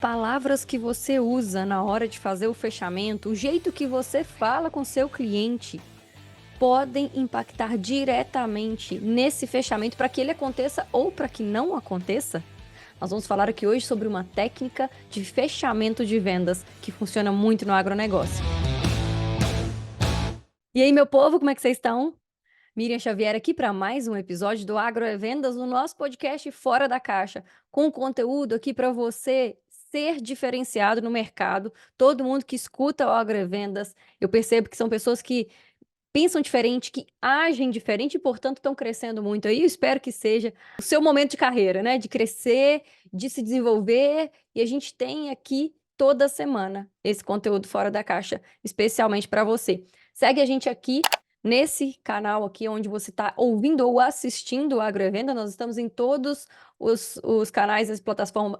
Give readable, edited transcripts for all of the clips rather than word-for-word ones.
Palavras que você usa na hora de fazer o fechamento, o jeito que você fala com seu cliente, podem impactar diretamente nesse fechamento para que ele aconteça ou para que não aconteça. Nós vamos falar aqui hoje sobre uma técnica de fechamento de vendas que funciona muito no agronegócio. E aí, meu povo, como é que vocês estão? Miriam Xavier aqui para mais um episódio do Agro é Vendas, no nosso podcast Fora da Caixa, com conteúdo aqui para você ser diferenciado no mercado. Todo mundo que escuta o Agro é Vendas, eu percebo que são pessoas que pensam diferente, que agem diferente e, portanto, estão crescendo muito aí. Eu espero que seja o seu momento de carreira, né? De crescer, de se desenvolver. E a gente tem aqui toda semana esse conteúdo fora da caixa, especialmente para você. Segue a gente aqui nesse canal aqui, onde você está ouvindo ou assistindo o Agroevenda. Nós estamos em todos os canais, as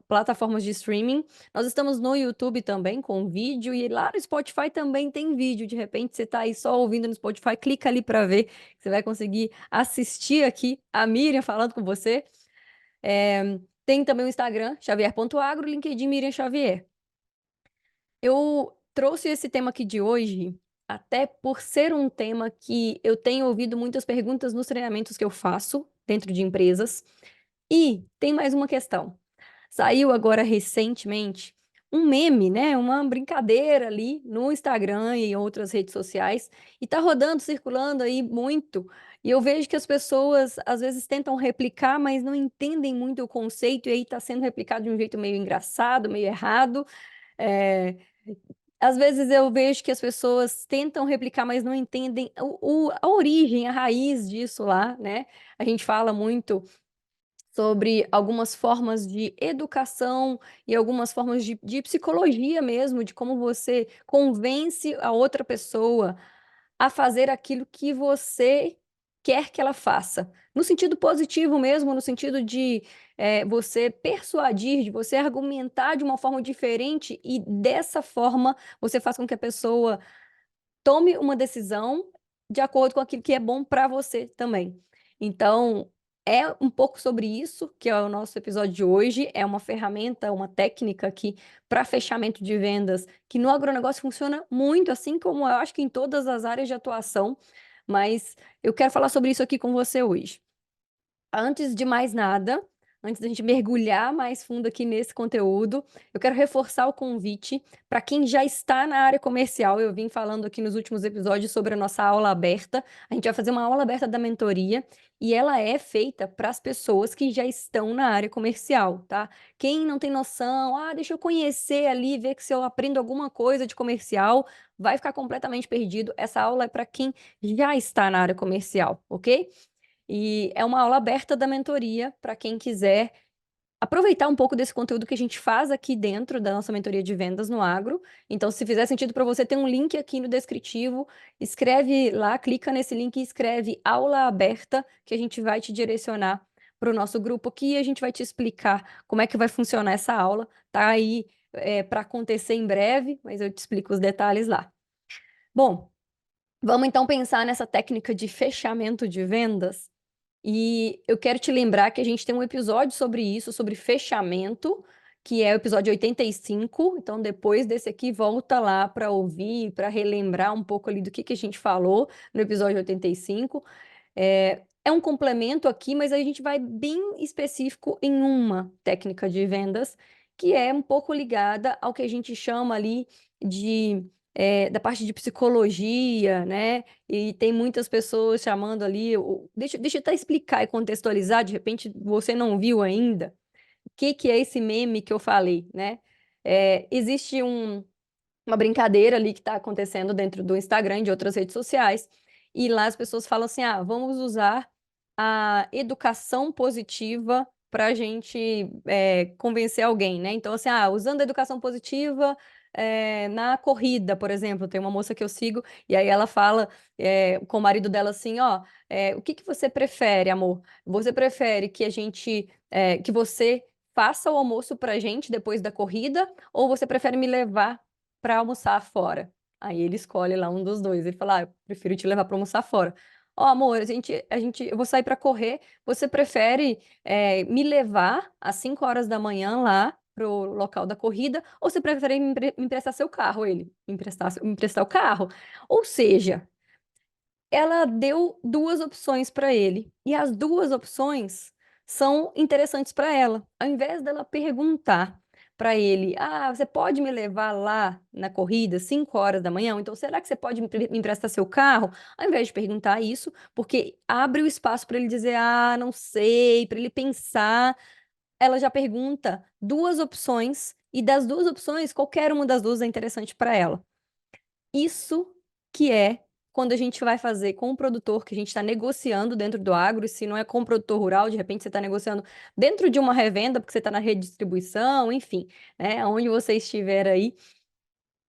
plataformas de streaming. Nós estamos no YouTube também com vídeo e lá no Spotify também tem vídeo. De repente você está aí só ouvindo no Spotify, clica ali para ver, você vai conseguir assistir aqui a Miriam falando com você. Tem também o Instagram, xavier.agro, LinkedIn Miriam Xavier. Eu trouxe esse tema aqui de hoje até por ser um tema que eu tenho ouvido muitas perguntas nos treinamentos que eu faço dentro de empresas. E tem mais uma questão. Saiu agora recentemente um meme, né? Uma brincadeira ali no Instagram e em outras redes sociais, e tá rodando, circulando aí muito. E eu vejo que as pessoas às vezes tentam replicar, mas não entendem muito o conceito, e aí tá sendo replicado de um jeito meio engraçado, meio errado. É, Às vezes eu vejo que as pessoas tentam replicar, mas não entendem a origem, a raiz disso lá, né? A gente fala muito sobre algumas formas de educação e algumas formas de psicologia mesmo, de como você convence a outra pessoa a fazer aquilo que você quer que ela faça. No sentido positivo mesmo, no sentido de você persuadir, de você argumentar de uma forma diferente e dessa forma você faz com que a pessoa tome uma decisão de acordo com aquilo que é bom para você também. Então, é um pouco sobre isso que é o nosso episódio de hoje. É uma ferramenta, uma técnica aqui para fechamento de vendas que no agronegócio funciona muito, assim como eu acho que em todas as áreas de atuação. Mas eu quero falar sobre isso aqui com você hoje. Antes de mais nada, antes da gente mergulhar mais fundo aqui nesse conteúdo, eu quero reforçar o convite para quem já está na área comercial. Eu vim falando aqui nos últimos episódios sobre a nossa aula aberta. A gente vai fazer uma aula aberta da mentoria e ela é feita para as pessoas que já estão na área comercial, tá? Quem não tem noção, deixa eu conhecer ali, ver que se eu aprendo alguma coisa de comercial, vai ficar completamente perdido. Essa aula é para quem já está na área comercial, ok? E é uma aula aberta da mentoria para quem quiser aproveitar um pouco desse conteúdo que a gente faz aqui dentro da nossa mentoria de vendas no agro. Então, se fizer sentido para você, tem um link aqui no descritivo. Escreve lá, clica nesse link e escreve aula aberta, que a gente vai te direcionar para o nosso grupo aqui e a gente vai te explicar como é que vai funcionar essa aula. Tá aí para acontecer em breve, mas eu te explico os detalhes lá. Bom, vamos então pensar nessa técnica de fechamento de vendas. E eu quero te lembrar que a gente tem um episódio sobre isso, sobre fechamento, que é o episódio 85. Então, depois desse aqui, volta lá para ouvir, para relembrar um pouco ali do que a gente falou no episódio 85. É um complemento aqui, mas a gente vai bem específico em uma técnica de vendas, que é um pouco ligada ao que a gente chama ali de da parte de psicologia, né? E tem muitas pessoas chamando ali. Deixa eu até explicar e contextualizar, de repente você não viu ainda o que é esse meme que eu falei, né? Existe uma brincadeira ali que está acontecendo dentro do Instagram e de outras redes sociais, e lá as pessoas falam assim: vamos usar a educação positiva para a gente convencer alguém, né? Então, assim, usando a educação positiva na corrida, por exemplo, tem uma moça que eu sigo, e aí ela fala com o marido dela assim: o que você prefere, amor? Você prefere que a gente, que você faça o almoço para a gente depois da corrida, ou você prefere me levar para almoçar fora? Aí ele escolhe lá um dos dois. Ele fala: eu prefiro te levar para almoçar fora. Amor, eu vou sair para correr. Você prefere me levar às 5 horas da manhã lá pro local da corrida, ou você prefere me emprestar seu carro? Ele: Me emprestar o carro". Ou seja, ela deu 2 opções para ele, e as 2 opções são interessantes para ela. Ao invés dela perguntar para ele: "Ah, você pode me levar lá na corrida 5 horas da manhã? Ou então será que você pode me emprestar seu carro?". Ao invés de perguntar isso, porque abre o espaço para ele dizer: "Ah, não sei", para ele pensar, ela já pergunta 2 opções, e das 2 opções, qualquer uma das 2 é interessante para ela. Isso que é quando a gente vai fazer com o produtor, que a gente está negociando dentro do agro, e se não é com o produtor rural, de repente você está negociando dentro de uma revenda, porque você está na redistribuição, enfim, né, aonde você estiver aí,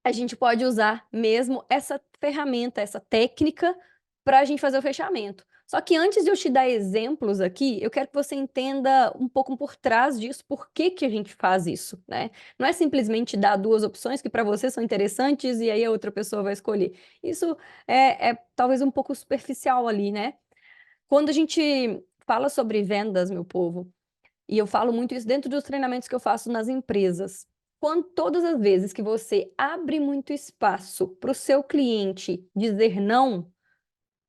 a gente pode usar mesmo essa ferramenta, essa técnica, para a gente fazer o fechamento. Só que antes de eu te dar exemplos aqui, eu quero que você entenda um pouco por trás disso, por que que a gente faz isso, né. Não é simplesmente dar 2 opções que para você são interessantes e aí a outra pessoa vai escolher. Isso é talvez um pouco superficial ali, né. Quando a gente fala sobre vendas, meu povo, e eu falo muito isso dentro dos treinamentos que eu faço nas empresas. Quando todas as vezes que você abre muito espaço para o seu cliente dizer não,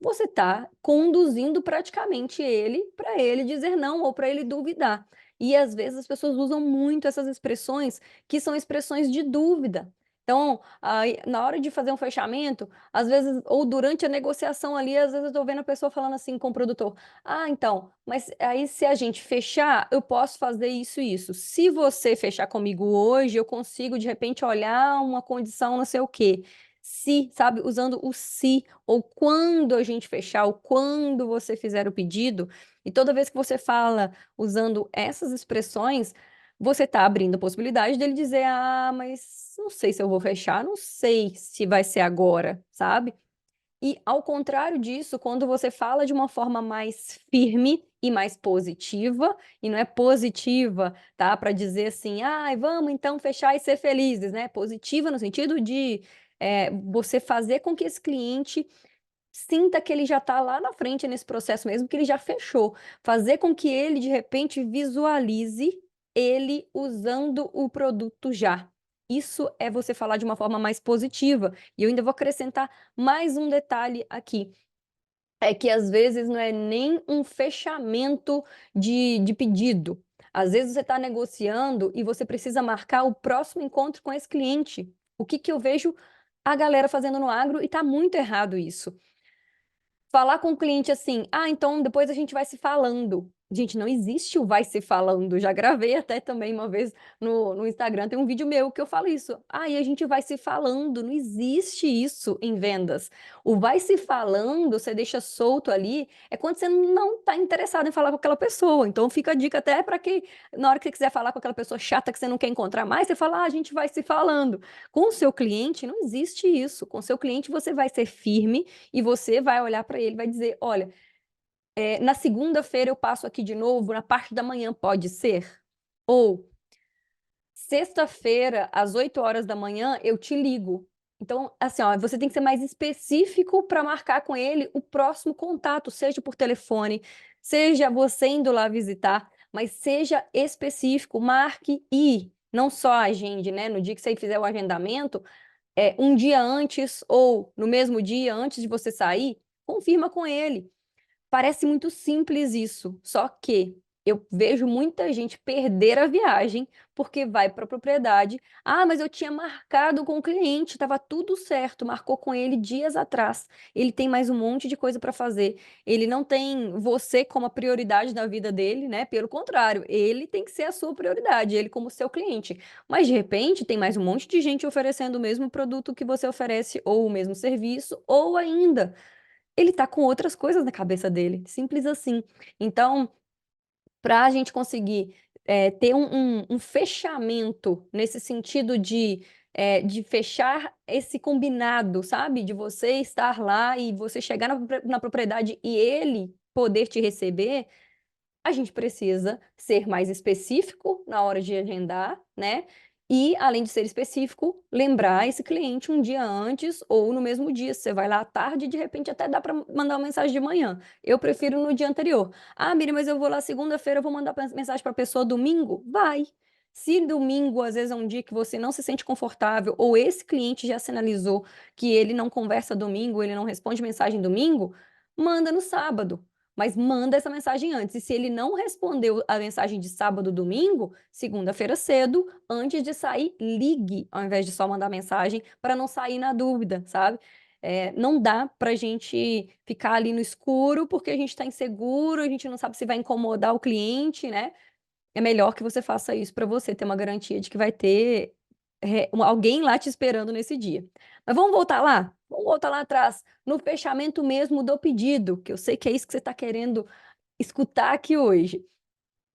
você está conduzindo praticamente ele para ele dizer não ou para ele duvidar. E às vezes as pessoas usam muito essas expressões que são expressões de dúvida. Então, aí, na hora de fazer um fechamento, às vezes, ou durante a negociação ali, às vezes eu estou vendo a pessoa falando assim com o produtor: "Ah, então, mas aí se a gente fechar, eu posso fazer isso e isso. Se você fechar comigo hoje, eu consigo de repente olhar uma condição não sei o quê. Se", sabe, usando o "se", ou "quando a gente fechar", ou "quando você fizer o pedido", e toda vez que você fala usando essas expressões, você está abrindo a possibilidade dele dizer: "Ah, mas não sei se eu vou fechar, não sei se vai ser agora", sabe. E ao contrário disso, quando você fala de uma forma mais firme e mais positiva, e não é positiva, tá, para dizer assim: "Ai, vamos então fechar e ser felizes", né, positiva no sentido de, você fazer com que esse cliente sinta que ele já está lá na frente nesse processo mesmo, que ele já fechou. Fazer com que ele, de repente, visualize ele usando o produto já. Isso é você falar de uma forma mais positiva. E eu ainda vou acrescentar mais um detalhe aqui. É que às vezes não é nem um fechamento de pedido. Às vezes você está negociando e você precisa marcar o próximo encontro com esse cliente. O que que eu vejo a galera fazendo no agro, e está muito errado isso. Falar com o cliente assim: "Ah, então depois a gente vai se falando". Gente, não existe o vai se falando. Já gravei até também uma vez no Instagram, tem um vídeo meu que eu falo isso: "Ah, e a gente vai se falando". Não existe isso em vendas. O vai se falando, você deixa solto ali, é quando você não está interessado em falar com aquela pessoa. Então fica a dica até para que na hora que você quiser falar com aquela pessoa chata que você não quer encontrar mais, você fala: "Ah, a gente vai se falando". Com o seu cliente não existe isso. Com o seu cliente você vai ser firme e você vai olhar para ele e vai dizer: "Olha, na segunda-feira eu passo aqui de novo, na parte da manhã, pode ser? Ou sexta-feira, às 8 horas da manhã eu te ligo". Então, assim, ó, você tem que ser mais específico para marcar com ele o próximo contato, seja por telefone, seja você indo lá visitar, mas seja específico, marque e não só agende, né, no dia que você fizer o agendamento, um dia antes ou no mesmo dia, antes de você sair, confirma com ele. Parece muito simples isso, só que eu vejo muita gente perder a viagem, porque vai para a propriedade: "Ah, mas eu tinha marcado com o cliente, estava tudo certo, marcou com ele dias atrás, ele tem mais um monte de coisa para fazer, ele não tem você como a prioridade na vida dele, né, pelo contrário, ele tem que ser a sua prioridade, ele como seu cliente. Mas de repente tem mais um monte de gente oferecendo o mesmo produto que você oferece, ou o mesmo serviço, ou ainda ele tá com outras coisas na cabeça dele, simples assim. Então, para a gente conseguir, ter um fechamento nesse sentido de fechar esse combinado, sabe, de você estar lá e você chegar na propriedade e ele poder te receber, a gente precisa ser mais específico na hora de agendar, né, e além de ser específico, lembrar esse cliente um dia antes ou no mesmo dia. Você vai lá à tarde, de repente até dá para mandar uma mensagem de manhã. Eu prefiro no dia anterior. "Ah, Miriam, mas eu vou lá segunda-feira, eu vou mandar mensagem para a pessoa domingo?". Vai. Se domingo, às vezes, é um dia que você não se sente confortável, ou esse cliente já sinalizou que ele não conversa domingo, ele não responde mensagem domingo, manda no sábado. Mas manda essa mensagem antes. E se ele não respondeu a mensagem de sábado, domingo, segunda-feira cedo, antes de sair, ligue, ao invés de só mandar mensagem, para não sair na dúvida, sabe? Não dá para a gente ficar ali no escuro porque a gente está inseguro, a gente não sabe se vai incomodar o cliente, né? É melhor que você faça isso para você ter uma garantia de que vai ter alguém lá te esperando nesse dia. Mas vamos voltar lá? Vamos voltar lá atrás, no fechamento mesmo do pedido, que eu sei que é isso que você está querendo escutar aqui hoje.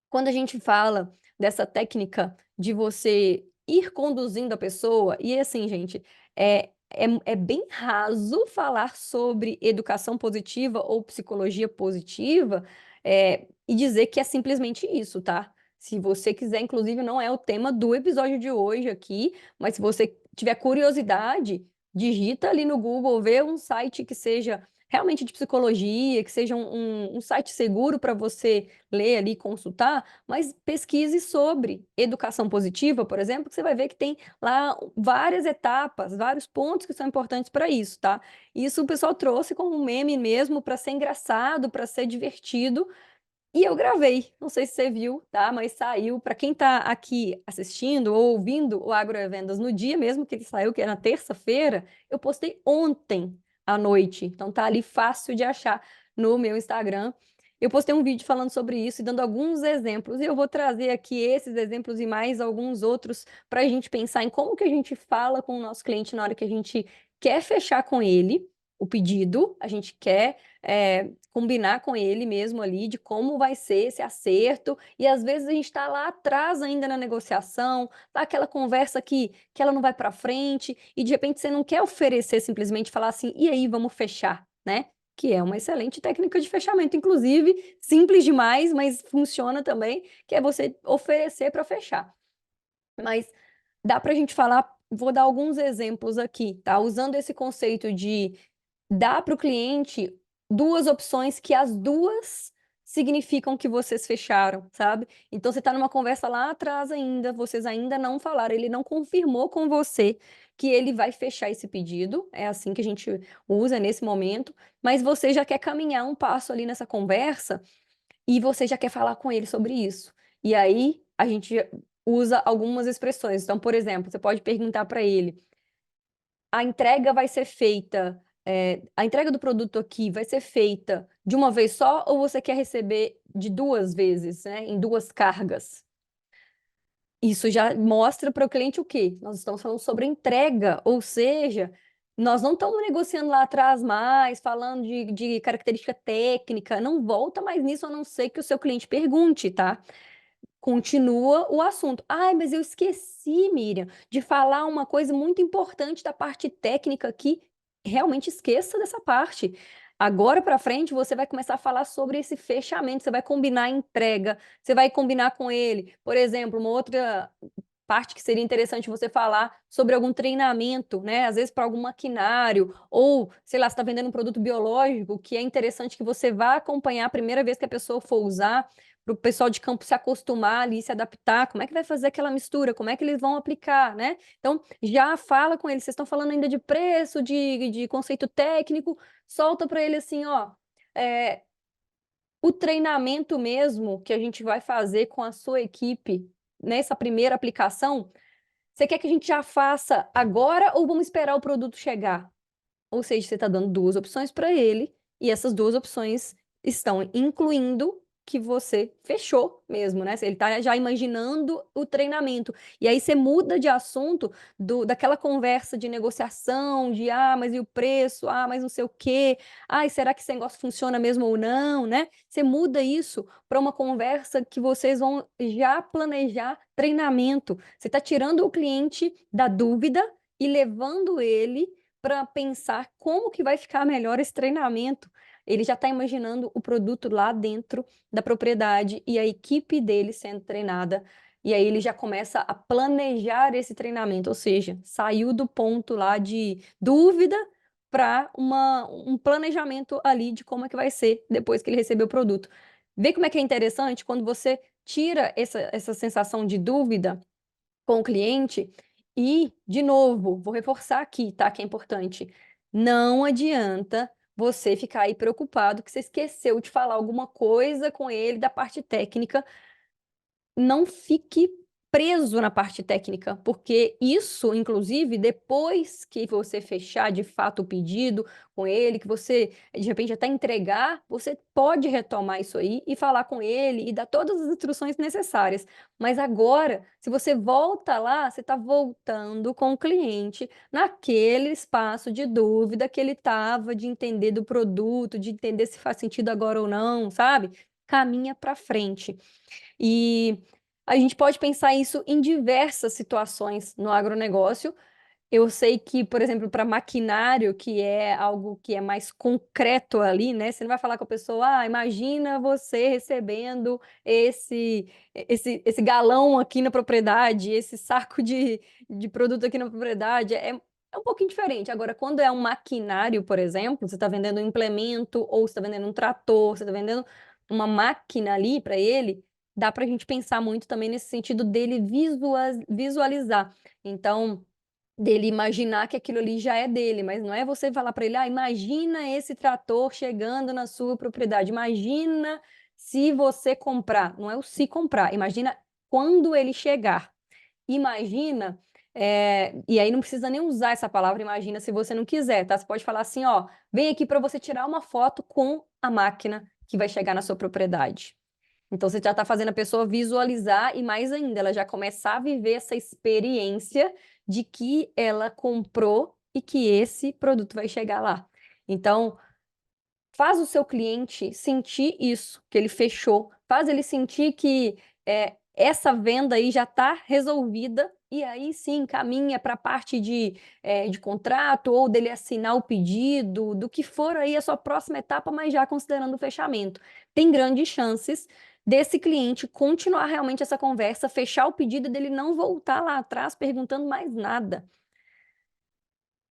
Quando a gente fala dessa técnica de você ir conduzindo a pessoa, e assim, gente, é bem raso falar sobre educação positiva ou psicologia positiva, e dizer que é simplesmente isso, tá? Se você quiser, inclusive, não é o tema do episódio de hoje aqui, mas se você tiver curiosidade, digita ali no Google, vê um site que seja realmente de psicologia, que seja um site seguro para você ler ali, consultar, mas pesquise sobre educação positiva, por exemplo, que você vai ver que tem lá várias etapas, vários pontos que são importantes para isso, tá? Isso o pessoal trouxe como um meme mesmo, para ser engraçado, para ser divertido, e eu gravei, não sei se você viu, tá? Mas saiu, para quem está aqui assistindo ou ouvindo o Agrovendas no dia mesmo que ele saiu, que é na terça-feira, eu postei ontem à noite. Então tá ali fácil de achar no meu Instagram. Eu postei um vídeo falando sobre isso e dando alguns exemplos, e eu vou trazer aqui esses exemplos e mais alguns outros para a gente pensar em como que a gente fala com o nosso cliente na hora que a gente quer fechar com ele o pedido, a gente quer combinar com ele mesmo ali de como vai ser esse acerto, e às vezes a gente está lá atrás ainda na negociação, tá aquela conversa que ela não vai para frente, e de repente você não quer oferecer simplesmente falar assim, e aí, vamos fechar, né? Que é uma excelente técnica de fechamento, inclusive, simples demais, mas funciona também, que é você oferecer para fechar. Mas dá para a gente falar, vou dar alguns exemplos aqui, tá? Usando esse conceito de dá para o cliente duas opções que as duas significam que vocês fecharam, sabe? Então você está numa conversa lá atrás ainda, vocês ainda não falaram, ele não confirmou com você que ele vai fechar esse pedido, é assim que a gente usa nesse momento, mas você já quer caminhar um passo ali nessa conversa e você já quer falar com ele sobre isso. E aí a gente usa algumas expressões. Então, por exemplo, você pode perguntar para ele: a entrega vai ser feita, a entrega do produto aqui vai ser feita de uma vez só ou você quer receber de duas vezes, né, em duas cargas? Isso já mostra para o cliente o quê? Nós estamos falando sobre entrega, ou seja, nós não estamos negociando lá atrás mais, falando de característica técnica, não volta mais nisso a não ser que o seu cliente pergunte, tá? Continua o assunto. Ai, mas eu esqueci, Miriam, de falar uma coisa muito importante da parte técnica aqui. Realmente esqueça dessa parte. Agora para frente, você vai começar a falar sobre esse fechamento, você vai combinar a entrega, você vai combinar com ele. Por exemplo, uma outra parte que seria interessante você falar sobre algum treinamento, né? Às vezes para algum maquinário, ou, sei lá, você está vendendo um produto biológico, que é interessante que você vá acompanhar a primeira vez que a pessoa for usar, para o pessoal de campo se acostumar ali, se adaptar, como é que vai fazer aquela mistura, como é que eles vão aplicar, né? Então, já fala com eles, vocês estão falando ainda de preço, de conceito técnico, solta para ele assim, ó, é, o treinamento mesmo que a gente vai fazer com a sua equipe nessa primeira aplicação, você quer que a gente já faça agora ou vamos esperar o produto chegar? Ou seja, você está dando duas opções para ele e essas duas opções estão incluindo que você fechou mesmo, né? Ele está já imaginando o treinamento. E aí você muda de assunto daquela conversa de negociação, de mas e o preço? Ah, mas não sei o quê. Ah, e será que esse negócio funciona mesmo ou não, né? Você muda isso para uma conversa que vocês vão já planejar treinamento. Você está tirando o cliente da dúvida e levando ele para pensar como que vai ficar melhor esse treinamento. Ele já está imaginando o produto lá dentro da propriedade e a equipe dele sendo treinada. E aí ele já começa a planejar esse treinamento, ou seja, saiu do ponto lá de dúvida para um planejamento ali de como é que vai ser depois que ele receber o produto. Vê como é que é interessante quando você tira essa sensação de dúvida com o cliente. E, de novo, vou reforçar aqui, tá? Que é importante. Não adianta você ficar aí preocupado que você esqueceu de falar alguma coisa com ele da parte técnica. Não fique preso na parte técnica, porque isso, inclusive, depois que você fechar de fato o pedido com ele, que você de repente até entregar, você pode retomar isso aí e falar com ele e dar todas as instruções necessárias. Mas agora, se você volta lá, você está voltando com o cliente naquele espaço de dúvida que ele estava, de entender do produto, de entender se faz sentido agora ou não, sabe? Caminha para frente. E a gente pode pensar isso em diversas situações no agronegócio. Eu sei que, por exemplo, para maquinário, que é algo que é mais concreto ali, né? Você não vai falar com a pessoa, imagina você recebendo esse galão aqui na propriedade, esse saco de produto aqui na propriedade. É um pouquinho diferente. Agora, quando é um maquinário, por exemplo, você está vendendo um implemento, ou você está vendendo um trator, você está vendendo uma máquina ali para ele, dá para a gente pensar muito também nesse sentido dele visualizar. Então, dele imaginar que aquilo ali já é dele, mas não é você falar para ele, imagina esse trator chegando na sua propriedade, imagina se você comprar, não é o se comprar, imagina quando ele chegar, imagina, e aí não precisa nem usar essa palavra imagina se você não quiser, tá? Você pode falar assim, ó, vem aqui para você tirar uma foto com a máquina que vai chegar na sua propriedade. Então, você já está fazendo a pessoa visualizar e mais ainda, ela já começar a viver essa experiência de que ela comprou e que esse produto vai chegar lá. Então, faz o seu cliente sentir isso, que ele fechou, faz ele sentir que essa venda aí já está resolvida e aí sim caminha para a parte de contrato ou dele assinar o pedido, do que for aí a sua próxima etapa, mas já considerando o fechamento. Tem grandes chances desse cliente continuar realmente essa conversa, fechar o pedido e dele não voltar lá atrás perguntando mais nada.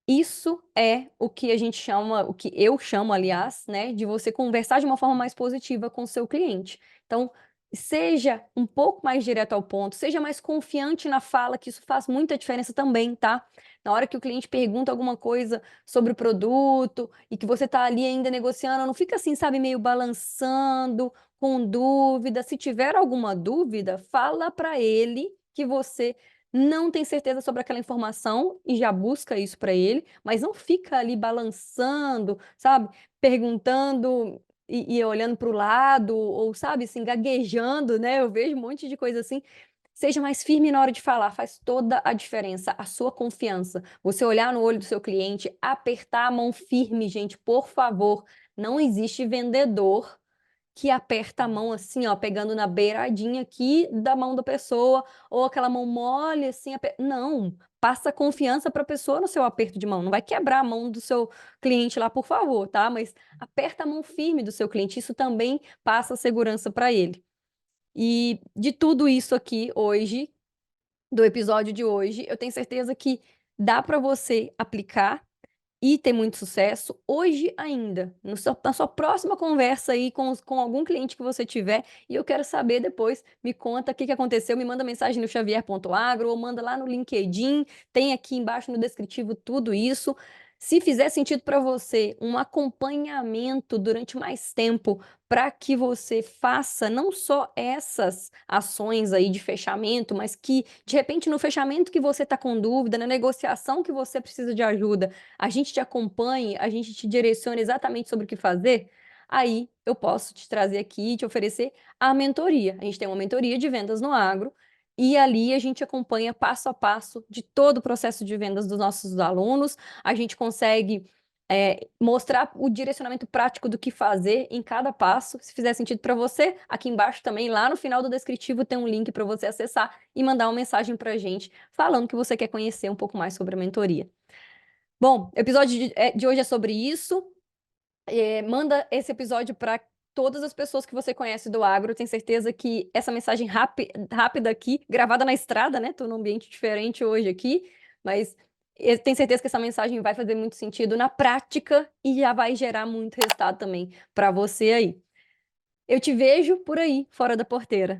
Isso é o que a gente chama, o que eu chamo, aliás, né, de você conversar de uma forma mais positiva com o seu cliente. Então, seja um pouco mais direto ao ponto, seja mais confiante na fala, que isso faz muita diferença também, tá? Na hora que o cliente pergunta alguma coisa sobre o produto e que você tá ali ainda negociando, não fica assim, sabe, meio balançando, com dúvida. Se tiver alguma dúvida, fala para ele que você não tem certeza sobre aquela informação e já busca isso para ele, mas não fica ali balançando, sabe? Perguntando e olhando para o lado, ou sabe, assim, gaguejando, né? Eu vejo um monte de coisa assim. Seja mais firme na hora de falar, faz toda a diferença, a sua confiança. Você olhar no olho do seu cliente, apertar a mão firme, gente, por favor. Não existe vendedor que aperta a mão assim, ó, pegando na beiradinha aqui da mão da pessoa, ou aquela mão mole assim, não, passa confiança para a pessoa no seu aperto de mão, não vai quebrar a mão do seu cliente lá, por favor, tá? Mas aperta a mão firme do seu cliente, isso também passa segurança para ele. E de tudo isso aqui hoje, do episódio de hoje, eu tenho certeza que dá para você aplicar e ter muito sucesso hoje ainda, na sua próxima conversa aí com algum cliente que você tiver, e eu quero saber depois, me conta o que aconteceu, me manda mensagem no xavier.agro ou manda lá no LinkedIn, tem aqui embaixo no descritivo tudo isso. Se fizer sentido para você um acompanhamento durante mais tempo para que você faça não só essas ações aí de fechamento, mas que de repente no fechamento que você está com dúvida, na negociação que você precisa de ajuda, a gente te acompanhe, a gente te direcione exatamente sobre o que fazer, aí eu posso te trazer aqui e te oferecer a mentoria. A gente tem uma mentoria de vendas no agro e ali a gente acompanha passo a passo de todo o processo de vendas dos nossos alunos. A gente consegue mostrar o direcionamento prático do que fazer em cada passo. Se fizer sentido para você, aqui embaixo também, lá no final do descritivo, tem um link para você acessar e mandar uma mensagem para a gente falando que você quer conhecer um pouco mais sobre a mentoria. Bom, o episódio de hoje é sobre isso. Manda esse episódio para todas as pessoas que você conhece do agro. Tenho certeza que essa mensagem rápida aqui, gravada na estrada, né? Tô num ambiente diferente hoje aqui, mas eu tenho certeza que essa mensagem vai fazer muito sentido na prática e já vai gerar muito resultado também para você aí. Eu te vejo por aí, fora da porteira.